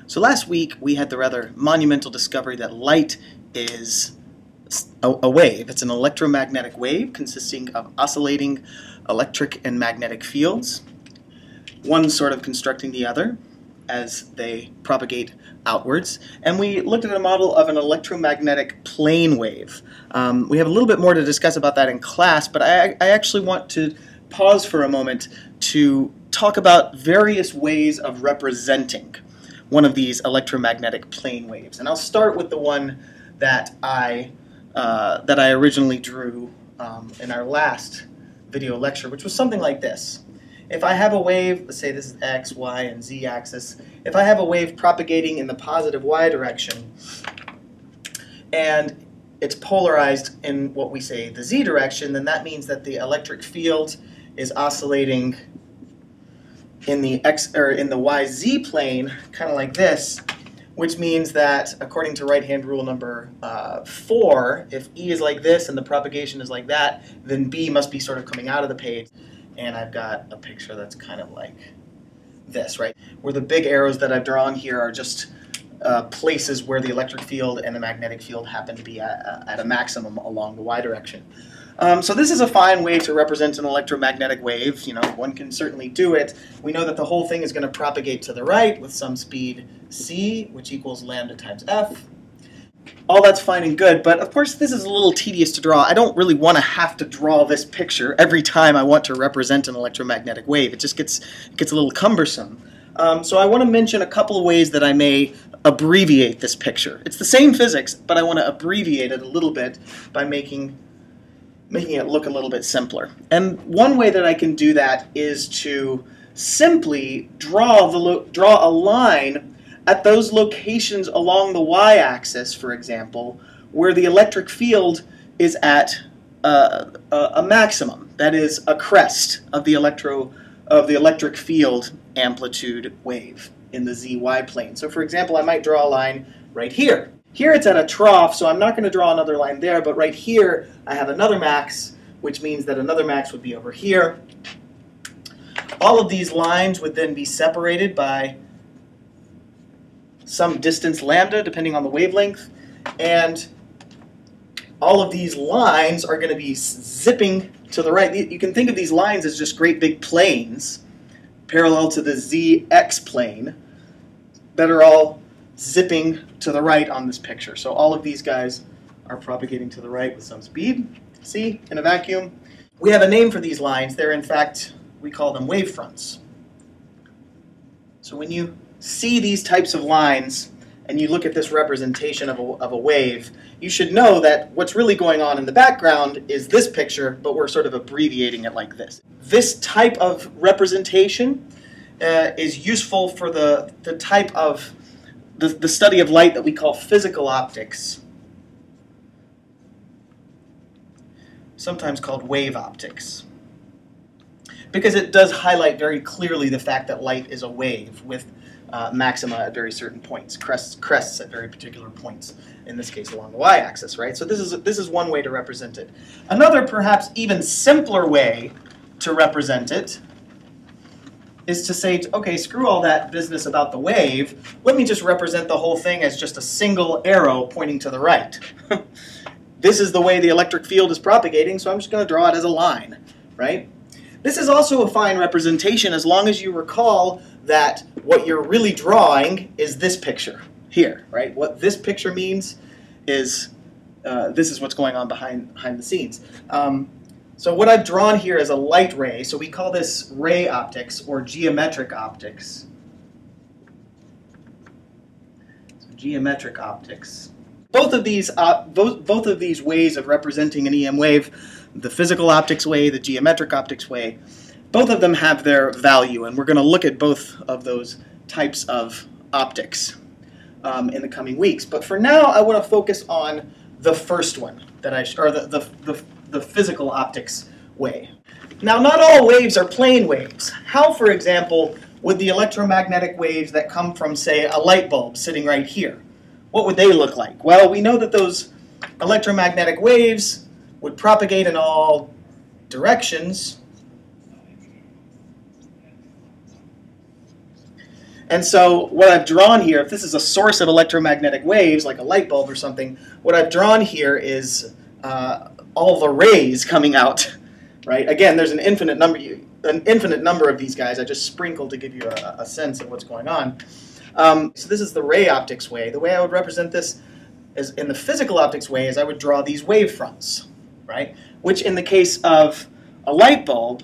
So last week we had the rather monumental discovery that light is a wave. It's an electromagnetic wave consisting of oscillating electric and magnetic fields, one sort of constructing the other as they propagate outwards. And we looked at a model of an electromagnetic plane wave. We have a little bit more to discuss about that in class, but I actually want to pause for a moment to talk about various ways of representing one of these electromagnetic plane waves. And I'll start with the one that I originally drew in our last video lecture, which was something like this. If I have a wave, let's say this is x, y, and z axis, if I have a wave propagating in the positive y direction, and it's polarized in what we say the z direction, then that means that the electric field is oscillating in the x or in the yz plane, kind of like this, which means that according to right-hand rule number 4, if E is like this and the propagation is like that, then B must be sort of coming out of the page. And I've got a picture that's kind of like this, right? Where the big arrows that I've drawn here are just places where the electric field and the magnetic field happen to be at a maximum along the y direction. So this is a fine way to represent an electromagnetic wave. You know, one can certainly do it. We know that the whole thing is going to propagate to the right with some speed c, which equals lambda times f. All that's fine and good, but of course this is a little tedious to draw. I don't really want to have to draw this picture every time I want to represent an electromagnetic wave. It just gets a little cumbersome. So I want to mention a couple of ways that I may abbreviate this picture. It's the same physics, but I want to abbreviate it a little bit by making it look a little bit simpler. And one way that I can do that is to simply draw a line at those locations along the y-axis, for example, where the electric field is at a maximum, that is, a crest of the electric field amplitude wave in the zy plane. So, for example, I might draw a line right here. Here it's at a trough, so I'm not going to draw another line there, but right here I have another max, which means that another max would be over here. All of these lines would then be separated by some distance lambda, depending on the wavelength, and all of these lines are going to be zipping to the right. You can think of these lines as just great big planes parallel to the zx plane that are all zipping to the right on this picture. So all of these guys are propagating to the right with some speed, c, in a vacuum. We have a name for these lines. They're, in fact, we call them wave fronts. So when you see these types of lines and you look at this representation of a wave, you should know that what's really going on in the background is this picture, but we're sort of abbreviating it like this. This type of representation is useful for the type of the study of light that we call physical optics, sometimes called wave optics, because it does highlight very clearly the fact that light is a wave with maxima at very certain points, crests at very particular points, in this case along the y-axis, right? So this is one way to represent it. Another, perhaps even simpler way to represent it is to say, okay, screw all that business about the wave. Let me just represent the whole thing as just a single arrow pointing to the right. This is the way the electric field is propagating, so I'm just going to draw it as a line, right? This is also a fine representation as long as you recall that what you're really drawing is this picture here, right? What this picture means is this is what's going on behind the scenes. So what I've drawn here is a light ray, so we call this ray optics or geometric optics. So geometric optics. Both of these ways of representing an EM wave, the physical optics way, the geometric optics way, both of them have their value, and we're going to look at both of those types of optics in the coming weeks. But for now, I want to focus on the first one that the physical optics way. Now, not all waves are plane waves. How, for example, would the electromagnetic waves that come from, say, a light bulb sitting right here, what would they look like? Well, we know that those electromagnetic waves would propagate in all directions, And so what I've drawn here, if this is a source of electromagnetic waves, like a light bulb or something, what I've drawn here is all the rays coming out, right? Again, there's an infinite number of these guys. I just sprinkled to give you a sense of what's going on. So this is the ray optics way. The way I would represent this is in the physical optics way is I would draw these wave fronts, right? Which in the case of a light bulb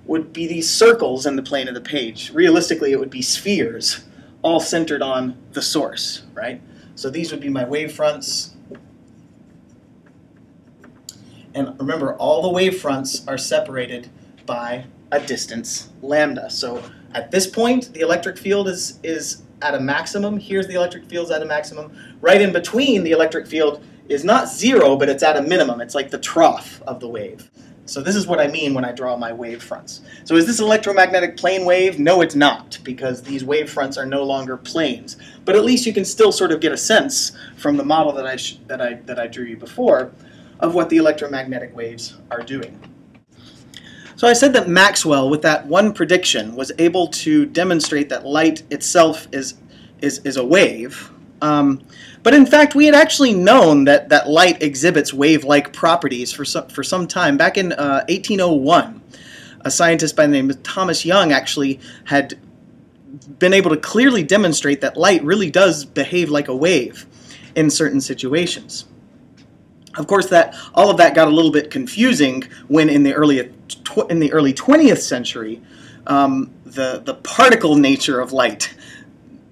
would be these circles in the plane of the page. Realistically, it would be spheres, all centered on the source, right? So these would be my wave fronts. And remember, all the wave fronts are separated by a distance lambda. So at this point, the electric field is at a maximum. Here's the electric field's at a maximum. Right in between, the electric field is not zero, but it's at a minimum. It's like the trough of the wave. So this is what I mean when I draw my wave fronts. So is this an electromagnetic plane wave? No, it's not, because these wave fronts are no longer planes. But at least you can still sort of get a sense from the model that I drew you before of what the electromagnetic waves are doing. So I said that Maxwell, with that one prediction, was able to demonstrate that light itself is a wave. But in fact, we had actually known that light exhibits wave-like properties for some time. Back in 1801, a scientist by the name of Thomas Young actually had been able to clearly demonstrate that light really does behave like a wave in certain situations. Of course, all of that got a little bit confusing when in the early 20th century, the particle nature of light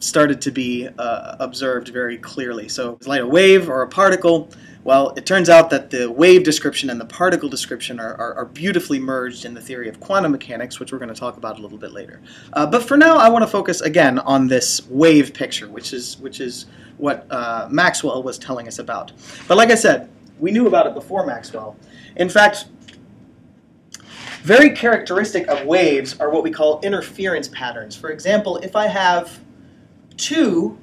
started to be observed very clearly. So is light a wave or a particle? Well, it turns out that the wave description and the particle description are beautifully merged in the theory of quantum mechanics, which we're going to talk about a little bit later. But for now, I want to focus again on this wave picture, which is what Maxwell was telling us about. But like I said, we knew about it before Maxwell. In fact, very characteristic of waves are what we call interference patterns. For example, if I have two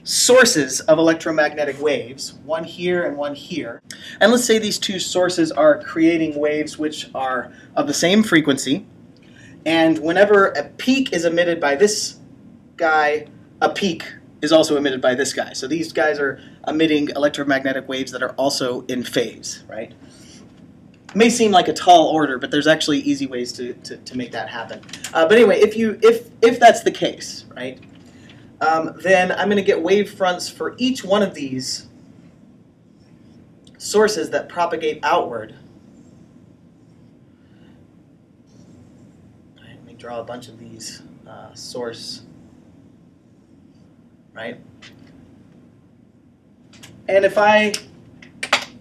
sources of electromagnetic waves, one here and one here, and let's say these two sources are creating waves which are of the same frequency, and whenever a peak is emitted by this guy, a peak is also emitted by this guy. So these guys are emitting electromagnetic waves that are also in phase, right? It may seem like a tall order, but there's actually easy ways to make that happen. But anyway, if that's the case, right, then I'm going to get wave fronts for each one of these sources that propagate outward. All right, let me draw a bunch of these source, right? And if I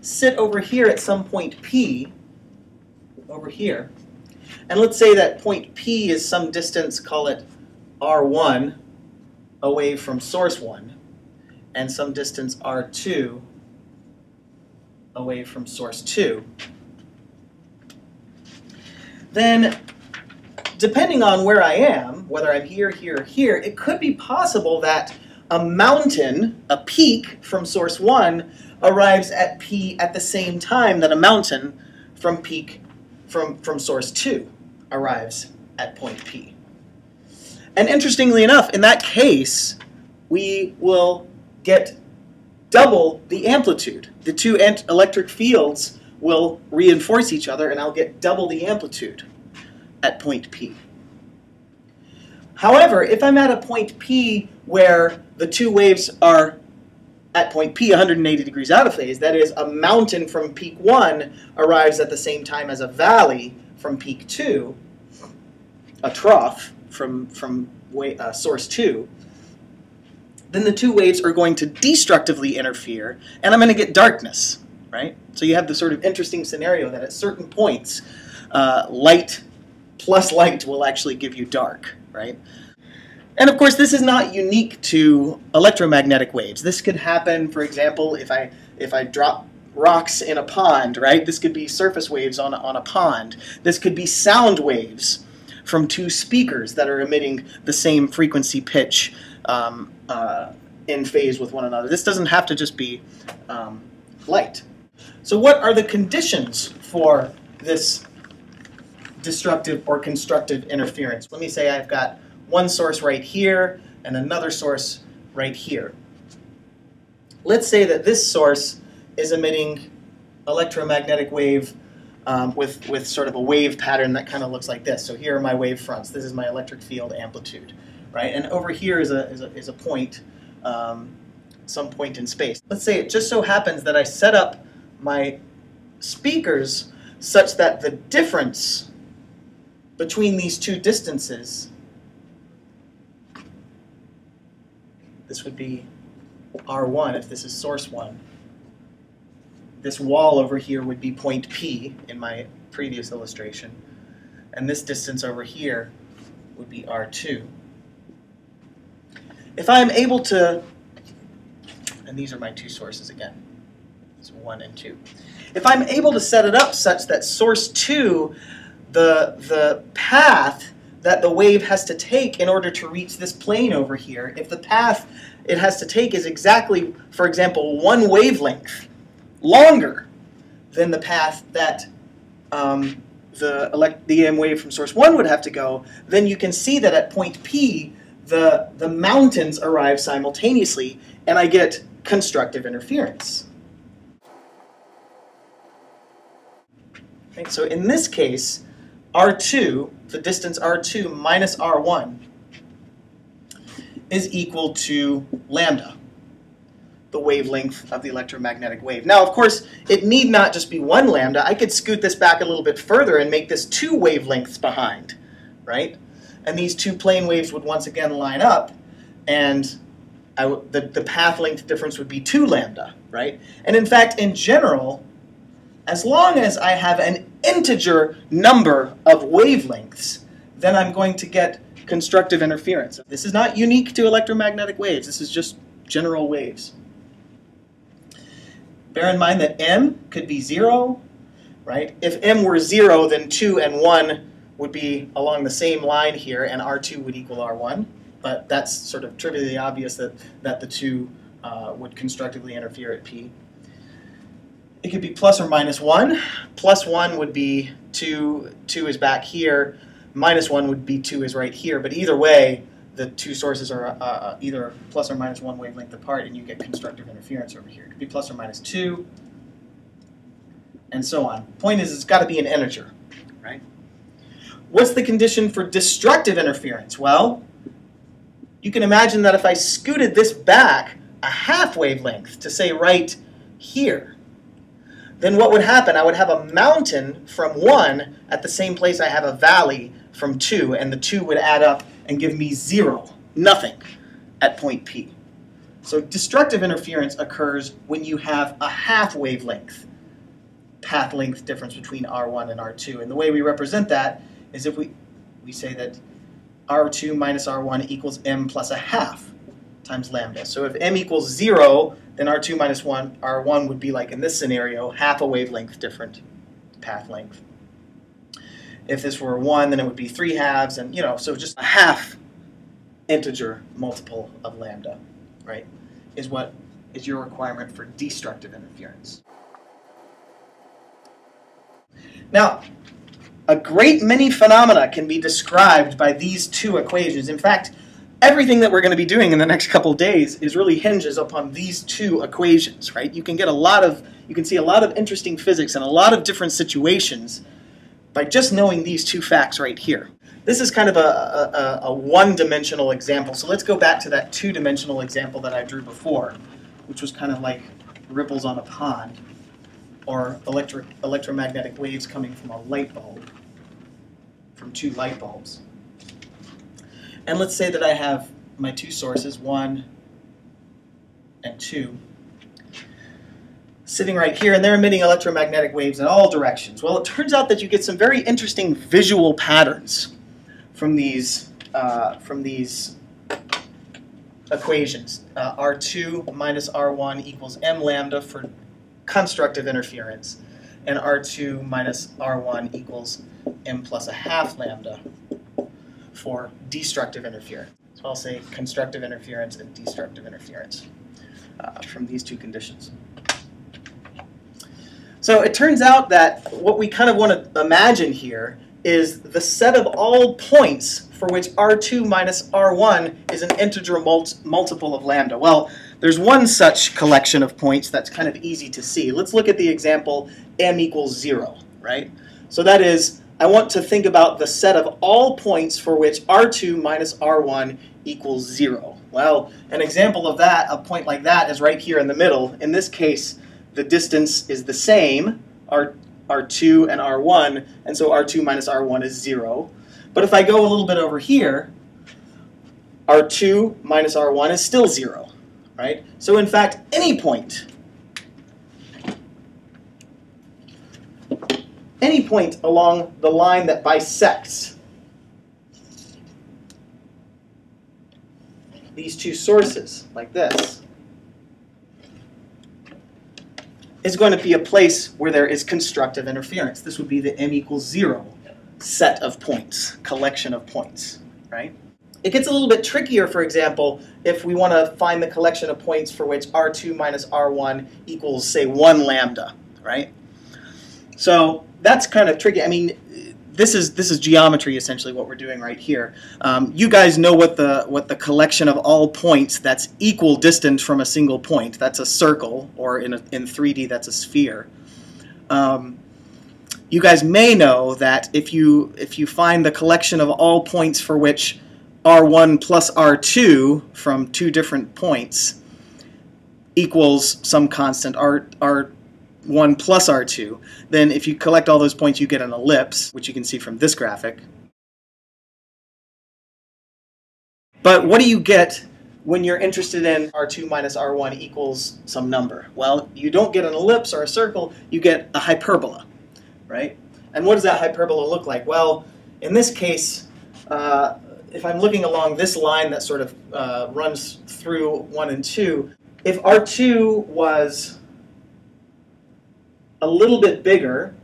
sit over here at some point P, over here, and let's say that point P is some distance, call it R1, away from source 1, and some distance R2 away from source 2, then depending on where I am, whether I'm here, here, or here, it could be possible that a mountain, a peak from source 1, arrives at P at the same time that a mountain from source 2 arrives at point P. And interestingly enough, in that case, we will get double the amplitude. The two electric fields will reinforce each other, and I'll get double the amplitude at point P. However, if I'm at a point P where the two waves are at point P 180 degrees out of phase, that is, a mountain from peak 1 arrives at the same time as a valley from peak 2, a trough from source 2, then the two waves are going to destructively interfere, and I'm going to get darkness, right? So you have this sort of interesting scenario that at certain points, light plus light will actually give you dark, right? And of course, this is not unique to electromagnetic waves. This could happen, for example, if I drop rocks in a pond, right? This could be surface waves on a pond. This could be sound waves from two speakers that are emitting the same frequency pitch in phase with one another. This doesn't have to just be light. So what are the conditions for this destructive or constructive interference? Let me say I've got one source right here, and another source right here. Let's say that this source is emitting electromagnetic wave with sort of a wave pattern that kind of looks like this. So here are my wave fronts. This is my electric field amplitude, right? And over here is a point, some point in space. Let's say it just so happens that I set up my speakers such that the difference between these two distances, this would be R1 if this is source 1. This wall over here would be point P in my previous illustration, and this distance over here would be R2. If I'm able to, and these are my two sources again, so 1 and 2. If I'm able to set it up such that source 2, the path that the wave has to take in order to reach this plane over here, if the path it has to take is exactly, for example, 1 wavelength longer than the path that the EM wave from source 1 would have to go, then you can see that at point P, the mountains arrive simultaneously, and I get constructive interference. Okay, so in this case, R2, the distance R2 minus R1, is equal to lambda, the wavelength of the electromagnetic wave. Now, of course, it need not just be 1 lambda. I could scoot this back a little bit further and make this 2 wavelengths behind, right? And these 2 plane waves would once again line up, and the path length difference would be 2 lambda, right? And in fact, in general, as long as I have an integer number of wavelengths, then I'm going to get constructive interference. This is not unique to electromagnetic waves. This is just general waves. Bear in mind that m could be 0, right? If m were 0, then 2 and 1 would be along the same line here, and R2 would equal R1. But that's sort of trivially obvious that the 2 would constructively interfere at P. It could be plus or minus 1. Plus 1 would be 2 is back here. Minus 1 would be 2 is right here. But either way, the 2 sources are either plus or minus 1 wavelength apart, and you get constructive interference over here. It could be plus or minus 2, and so on. Point is, it's got to be an integer, right? What's the condition for destructive interference? Well, you can imagine that if I scooted this back a half wavelength to say right here, then what would happen? I would have a mountain from 1 at the same place I have a valley from 2, and the 2 would add up and give me 0, nothing, at point P. So destructive interference occurs when you have a half wavelength path length difference between R1 and R2. And the way we represent that is if we say that R2 minus R1 equals m plus a half times lambda. So if m equals 0, then R2 minus R1 would be like in this scenario, half a wavelength different path length. If this were 1, then it would be 3 halves, and so just a half integer multiple of lambda, right, is what is your requirement for destructive interference. Now, a great many phenomena can be described by these 2 equations. In fact, everything that we're going to be doing in the next couple of days is really hinges upon these 2 equations, right? You can see a lot of interesting physics and a lot of different situations by just knowing these 2 facts right here. This is kind of a one-dimensional example, so let's go back to that 2-dimensional example that I drew before, which was kind of like ripples on a pond, or electromagnetic waves coming from a light bulb, from 2 light bulbs. And let's say that I have my 2 sources, 1 and 2, sitting right here, and they're emitting electromagnetic waves in all directions. Well, it turns out that you get some very interesting visual patterns from these equations. R2 minus R1 equals m lambda for constructive interference, and R2 minus R1 equals m plus a half lambda for destructive interference. So I'll say constructive interference and destructive interference from these 2 conditions. So it turns out that what we kind of want to imagine here is the set of all points for which R2 minus R1 is an integer multiple of lambda. Well, there's one such collection of points that's kind of easy to see. Let's look at the example m equals 0, right? So that is, I want to think about the set of all points for which R2 minus R1 equals 0. Well, an example of that, a point like that, is right here in the middle. In this case, the distance is the same, R2 and R1, and so R2 minus R1 is 0. But if I go a little bit over here, R2 minus R1 is still 0, right? So in fact, any point along the line that bisects these two sources, like this, is going to be a place where there is constructive interference. This would be the m equals 0 set of points, collection of points, right? It gets a little bit trickier, for example, if we want to find the collection of points for which R2 minus R1 equals, say, 1 lambda, right? So that's kind of tricky. I mean, this is geometry, essentially, what we're doing right here. You guys know what the collection of all points that's equal distance from a single point. That's a circle, or in 3D, that's a sphere. You guys may know that if you find the collection of all points for which R1 plus R2 from two different points equals some constant R1 plus R2, then if you collect all those points, you get an ellipse, which you can see from this graphic. But what do you get when you're interested in R2 minus R1 equals some number? Well, you don't get an ellipse or a circle, you get a hyperbola, right? And what does that hyperbola look like? Well, in this case, if I'm looking along this line that sort of runs through 1 and 2, if R2 was a little bit bigger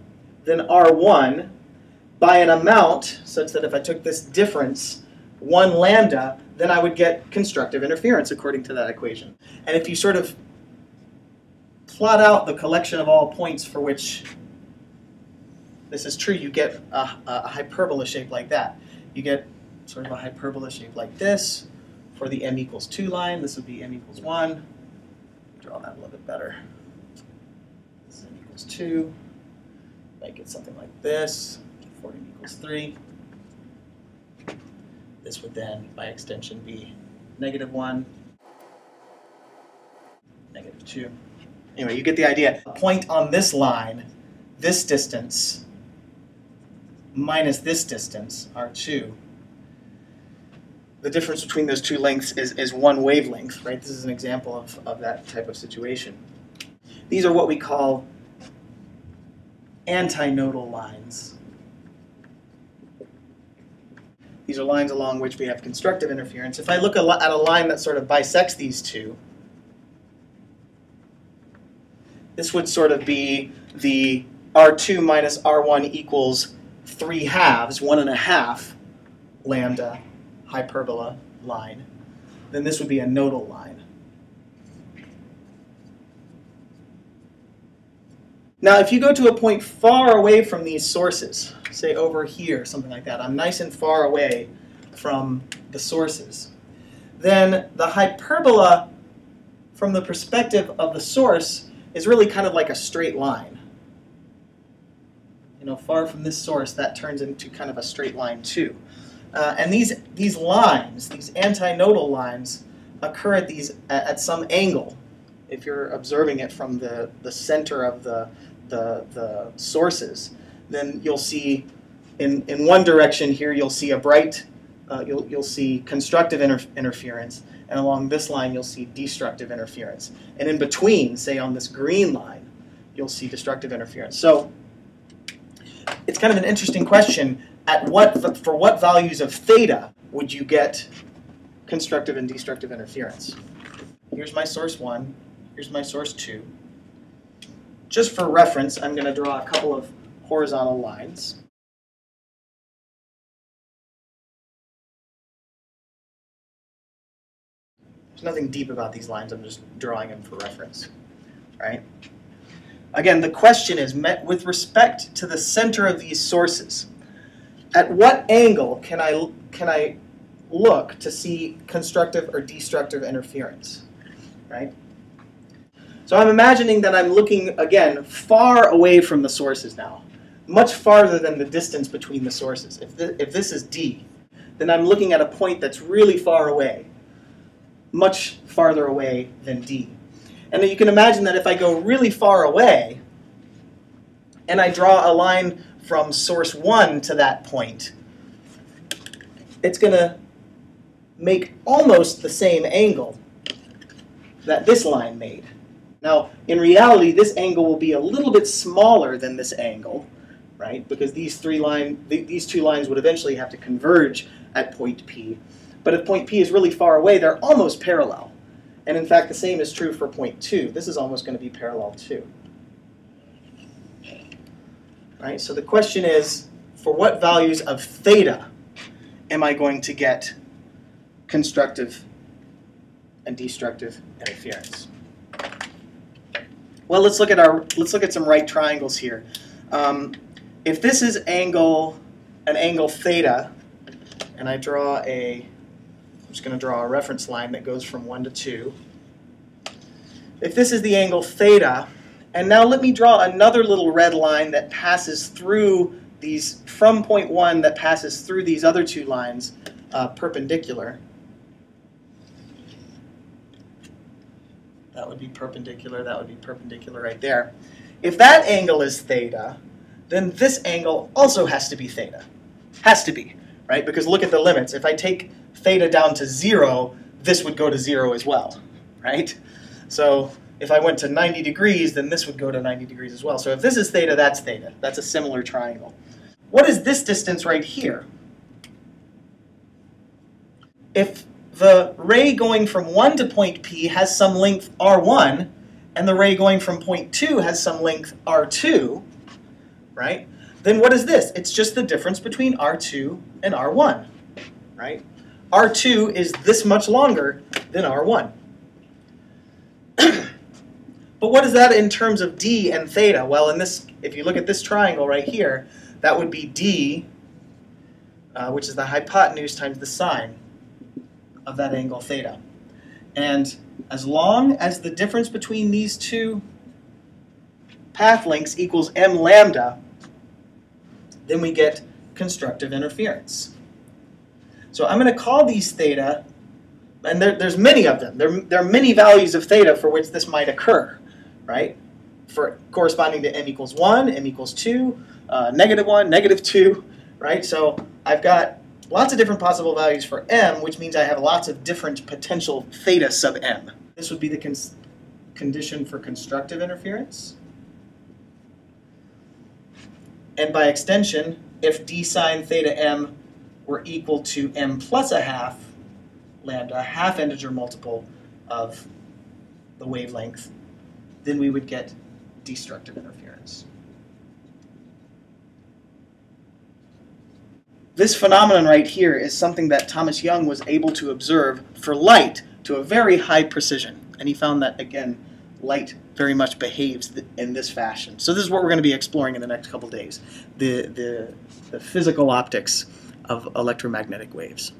than R1 by an amount such that if I took this difference, 1 lambda, then I would get constructive interference according to that equation. And if you sort of plot out the collection of all points for which this is true, you get a hyperbola shape like that. You get sort of a hyperbola shape like this for the m equals 2 line. This would be m equals 1. Draw that a little bit better. This is m equals 2. Make it something like this for m equals 3. This would then, by extension, be -1, -2. Anyway, you get the idea. A point on this line, this distance minus this distance, R2, the difference between those two lengths is 1 wavelength, right? This is an example of that type of situation. These are what we call antinodal lines. These are lines along which we have constructive interference. If I look at a line that sort of bisects these two, this would sort of be the R2 minus R1 equals 3/2, 1.5 lambda hyperbola line. Then this would be a nodal line. Now, if you go to a point far away from these sources, say over here, something like that, I'm nice and far away from the sources, then the hyperbola from the perspective of the source is really kind of like a straight line. You know, far from this source, that turns into kind of a straight line too. And these lines, these antinodal lines, occur at some angle. If you're observing it from the center of the sources, then you'll see in one direction here you'll see a bright, you'll see constructive interference, and along this line you'll see destructive interference. And in between, say on this green line, you'll see destructive interference. So it's kind of an interesting question. For what values of theta would you get constructive and destructive interference? Here's my source 1. Here's my source 2. Just for reference, I'm going to draw a couple of horizontal lines. There's nothing deep about these lines. I'm just drawing them for reference. Right? Again, the question is, with respect to the center of these sources, at what angle can I look to see constructive or destructive interference, right? So I'm imagining that I'm looking, again, far away from the sources now, much farther than the distance between the sources. If this is D, then I'm looking at a point that's really far away, much farther away than D. And then you can imagine that if I go really far away, and I draw a line from source 1 to that point, it's going to make almost the same angle that this line made. Now, in reality, this angle will be a little bit smaller than this angle, right? Because these two lines would eventually have to converge at point P. But if point P is really far away, they're almost parallel. And in fact, the same is true for point 2. This is almost going to be parallel too. Right? So the question is, for what values of theta am I going to get constructive and destructive interference? Well, let's look at some right triangles here. If this is an angle theta, and I'm just going to draw a reference line that goes from 1 to 2. If this is the angle theta, and now let me draw another little red line that passes through these, from point 1, that passes through these other two lines perpendicular. That would be perpendicular right there. If that angle is theta, then this angle also has to be theta. Has to be, right? Because look at the limits. If I take theta down to 0, this would go to 0 as well, right? So if I went to 90 degrees, then this would go to 90 degrees as well. So if this is theta, that's theta. That's a similar triangle. What is this distance right here? If the ray going from 1 to point P has some length R1, and the ray going from point 2 has some length R2, right? Then what is this? It's just the difference between R2 and R1, right? R2 is this much longer than R1. But what is that in terms of D and theta? Well, if you look at this triangle right here, that would be D, which is the hypotenuse times the sine of that angle theta. And as long as the difference between these two path lengths equals m lambda, then we get constructive interference. So I'm going to call these theta, and there's many of them. There are many values of theta for which this might occur, right? For corresponding to m equals 1, m equals 2, -1, -2, right? So I've got lots of different possible values for m, which means I have lots of different potential theta sub m. This would be the condition for constructive interference. And by extension, if d sine theta m were equal to m plus a half lambda, a half integer multiple of the wavelength, then we would get destructive interference. This phenomenon right here is something that Thomas Young was able to observe for light to a very high precision. And he found that, again, light very much behaves in this fashion. So this is what we're going to be exploring in the next couple days, the physical optics of electromagnetic waves.